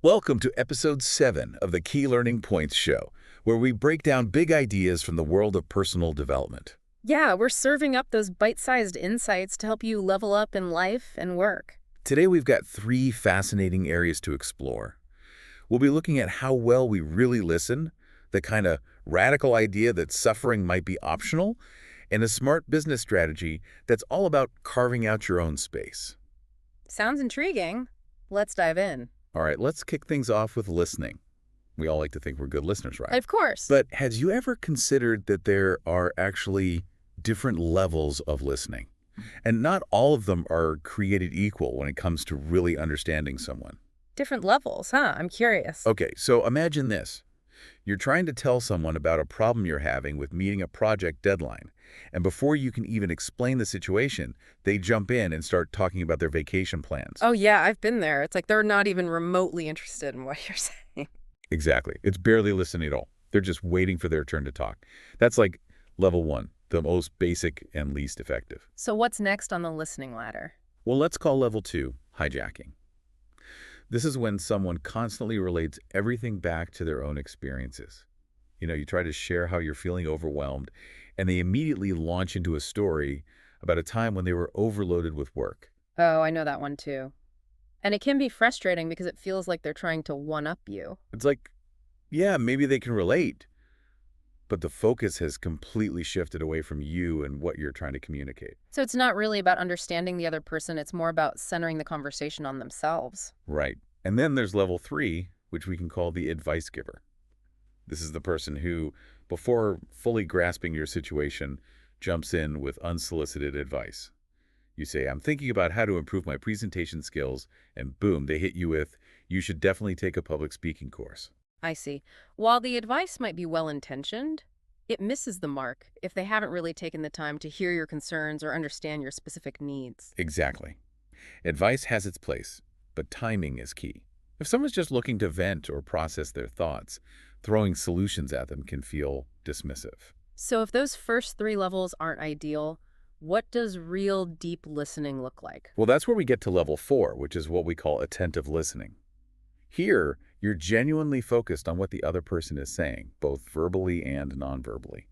Welcome to episode 7 of the Key Learning Points show, where we break down big ideas from the world of personal development. Yeah, we're serving up those bite-sized insights to help you level up in life and work. Today we've got 3 fascinating areas to explore. We'll be looking at how well we really listen, the kind of radical idea that suffering might be optional, and a smart business strategy that's all about carving out your own space. Sounds intriguing. Let's dive in. All right, let's kick things off with listening. We all like to think we're good listeners, right? Of course. But has you ever considered that there are actually different levels of listening? And not all of them are created equal when it comes to really understanding someone. Different levels, huh? I'm curious. Okay, so imagine this. You're trying to tell someone about a problem you're having with meeting a project deadline. And before you can even explain the situation, they jump in and start talking about their vacation plans. Oh, yeah, I've been there. It's like they're not even remotely interested in what you're saying. Exactly. It's barely listening at all. They're just waiting for their turn to talk. That's like level 1, the most basic and least effective. So what's next on the listening ladder? Well, let's call level 2 hijacking. This is when someone constantly relates everything back to their own experiences. You try to share how you're feeling overwhelmed, and they immediately launch into a story about a time when they were overloaded with work. Oh, I know that one too. And it can be frustrating because it feels like they're trying to one-up you. It's like, yeah, maybe they can relate, but the focus has completely shifted away from you and what you're trying to communicate. So it's not really about understanding the other person. It's more about centering the conversation on themselves. Right. And then there's level 3, which we can call the advice giver. This is the person who, before fully grasping your situation, jumps in with unsolicited advice. You say, I'm thinking about how to improve my presentation skills, and boom, they hit you with, you should definitely take a public speaking course. I see. While the advice might be well-intentioned, it misses the mark if they haven't really taken the time to hear your concerns or understand your specific needs. Exactly. Advice has its place, but timing is key. If someone's just looking to vent or process their thoughts, throwing solutions at them can feel dismissive. So if those first 3 levels aren't ideal, what does real deep listening look like? Well, that's where we get to level 4, which is what we call attentive listening. Here, you're genuinely focused on what the other person is saying, both verbally and non-verbally.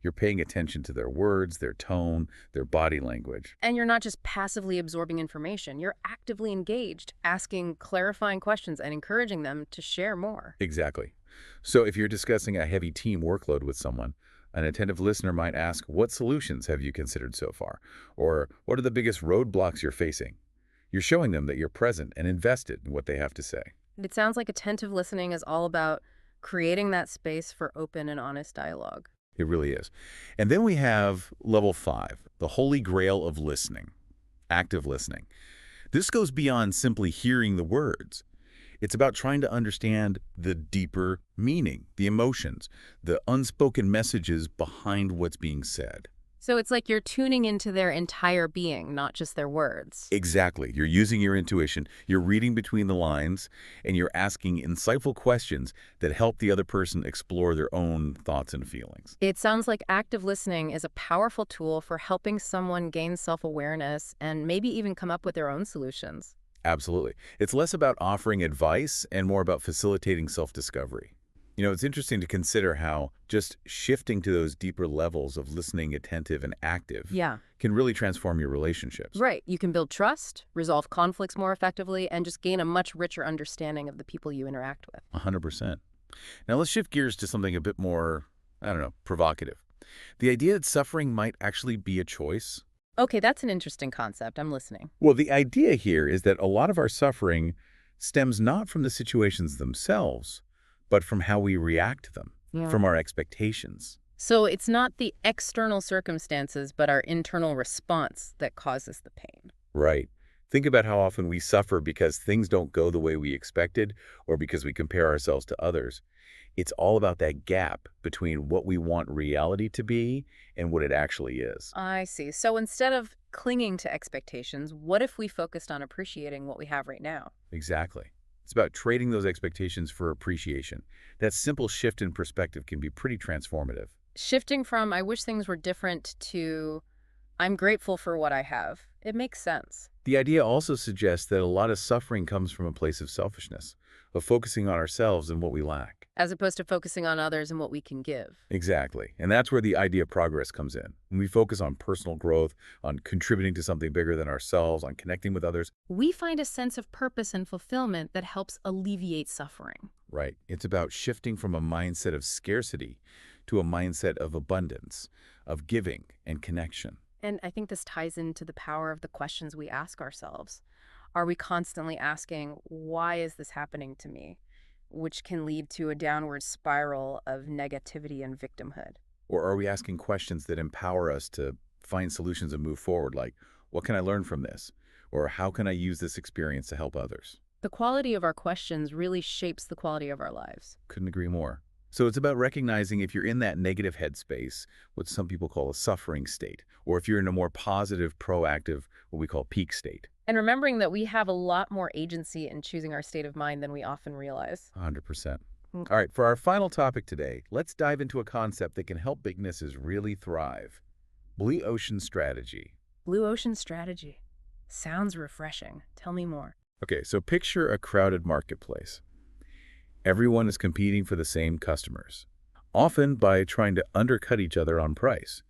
You're paying attention to their words, their tone, their body language. And you're not just passively absorbing information. You're actively engaged, asking clarifying questions and encouraging them to share more. Exactly. So if you're discussing a heavy team workload with someone, an attentive listener might ask, what solutions have you considered so far? Or what are the biggest roadblocks you're facing? You're showing them that you're present and invested in what they have to say. It sounds like attentive listening is all about creating that space for open and honest dialogue. It really is. And then we have level 5, the holy grail of listening, active listening. This goes beyond simply hearing the words. It's about trying to understand the deeper meaning, the emotions, the unspoken messages behind what's being said. So it's like you're tuning into their entire being, not just their words. Exactly. You're using your intuition, you're reading between the lines, and you're asking insightful questions that help the other person explore their own thoughts and feelings. It sounds like active listening is a powerful tool for helping someone gain self-awareness and maybe even come up with their own solutions. Absolutely. It's less about offering advice and more about facilitating self-discovery. It's interesting to consider how just shifting to those deeper levels of listening, attentive, and active can really transform your relationships. Right. You can build trust, resolve conflicts more effectively, and just gain a much richer understanding of the people you interact with. 100%. Now let's shift gears to something a bit more, provocative. The idea that suffering might actually be a choice. Okay, that's an interesting concept. I'm listening. Well, the idea here is that a lot of our suffering stems not from the situations themselves, but from how we react to them, from our expectations. So it's not the external circumstances, but our internal response that causes the pain. Right. Think about how often we suffer because things don't go the way we expected or because we compare ourselves to others. It's all about that gap between what we want reality to be and what it actually is. I see. So instead of clinging to expectations, what if we focused on appreciating what we have right now? Exactly. It's about trading those expectations for appreciation. That simple shift in perspective can be pretty transformative. Shifting from I wish things were different to I'm grateful for what I have. It makes sense. The idea also suggests that a lot of suffering comes from a place of selfishness, of focusing on ourselves and what we lack. As opposed to focusing on others and what we can give. Exactly. And that's where the idea of progress comes in. When we focus on personal growth, on contributing to something bigger than ourselves, on connecting with others, We find a sense of purpose and fulfillment that helps alleviate suffering. right? It's about shifting from a mindset of scarcity to a mindset of abundance, of giving and connection. And I think this ties into the power of the questions we ask ourselves. Are we constantly asking, why is this happening to me? Which can lead to a downward spiral of negativity and victimhood. Or are we asking questions that empower us to find solutions and move forward, like, what can I learn from this? Or how can I use this experience to help others? The quality of our questions really shapes the quality of our lives. Couldn't agree more. So it's about recognizing if you're in that negative headspace, what some people call a suffering state, or if you're in a more positive, proactive, what we call peak state. And remembering that we have a lot more agency in choosing our state of mind than we often realize. 100%. Mm. All right, for our final topic today, let's dive into a concept that can help businesses really thrive. Blue ocean strategy. Blue ocean strategy. Sounds refreshing. Tell me more. Okay, so picture a crowded marketplace. Everyone is competing for the same customers, often by trying to undercut each other on price.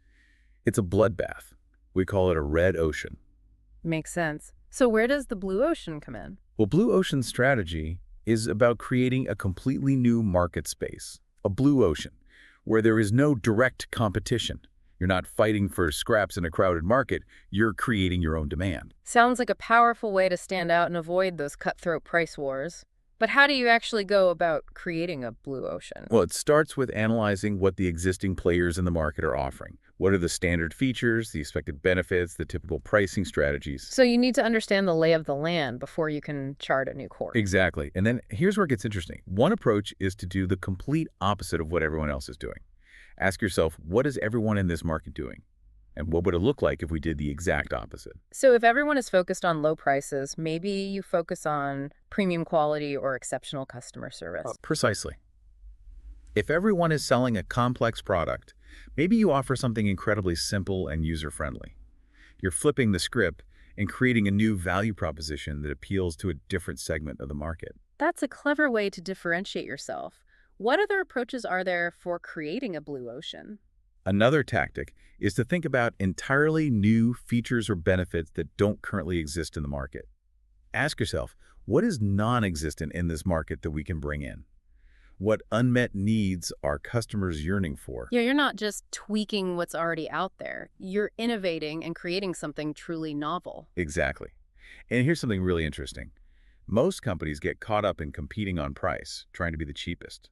It's a bloodbath. We call it a red ocean. Makes sense. So where does the blue ocean come in? Well, blue ocean strategy is about creating a completely new market space, a blue ocean, where there is no direct competition. You're not fighting for scraps in a crowded market. You're creating your own demand. Sounds like a powerful way to stand out and avoid those cutthroat price wars. But how do you actually go about creating a blue ocean? Well, it starts with analyzing what the existing players in the market are offering. What are the standard features, the expected benefits, the typical pricing strategies? So you need to understand the lay of the land before you can chart a new course. Exactly. And then here's where it gets interesting. One approach is to do the complete opposite of what everyone else is doing. Ask yourself, what is everyone in this market doing? And what would it look like if we did the exact opposite? So if everyone is focused on low prices, maybe you focus on premium quality or exceptional customer service. Precisely. If everyone is selling a complex product, maybe you offer something incredibly simple and user-friendly. You're flipping the script and creating a new value proposition that appeals to a different segment of the market. That's a clever way to differentiate yourself. What other approaches are there for creating a blue ocean? Another tactic is to think about entirely new features or benefits that don't currently exist in the market. Ask yourself, what is non-existent in this market that we can bring in? What unmet needs are customers yearning for? Yeah, you're not just tweaking what's already out there. You're innovating and creating something truly novel. Exactly. And here's something really interesting. Most companies get caught up in competing on price, trying to be the cheapest.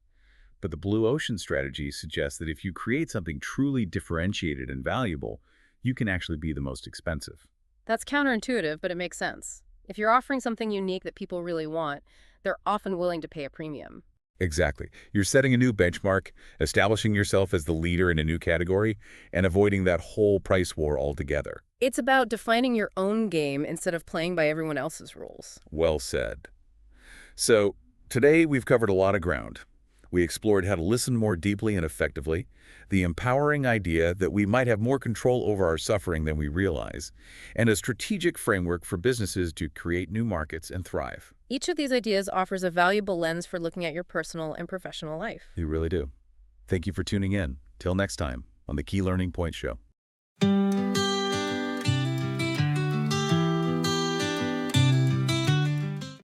But the blue ocean strategy suggests that if you create something truly differentiated and valuable, you can actually be the most expensive. That's counterintuitive, but it makes sense. If you're offering something unique that people really want, they're often willing to pay a premium. Exactly. You're setting a new benchmark, establishing yourself as the leader in a new category, and avoiding that whole price war altogether. It's about defining your own game instead of playing by everyone else's rules. Well said. So, today we've covered a lot of ground. We explored how to listen more deeply and effectively, the empowering idea that we might have more control over our suffering than we realize, and a strategic framework for businesses to create new markets and thrive. Each of these ideas offers a valuable lens for looking at your personal and professional life. You really do. Thank you for tuning in. Till next time on the Key Learning Point Show.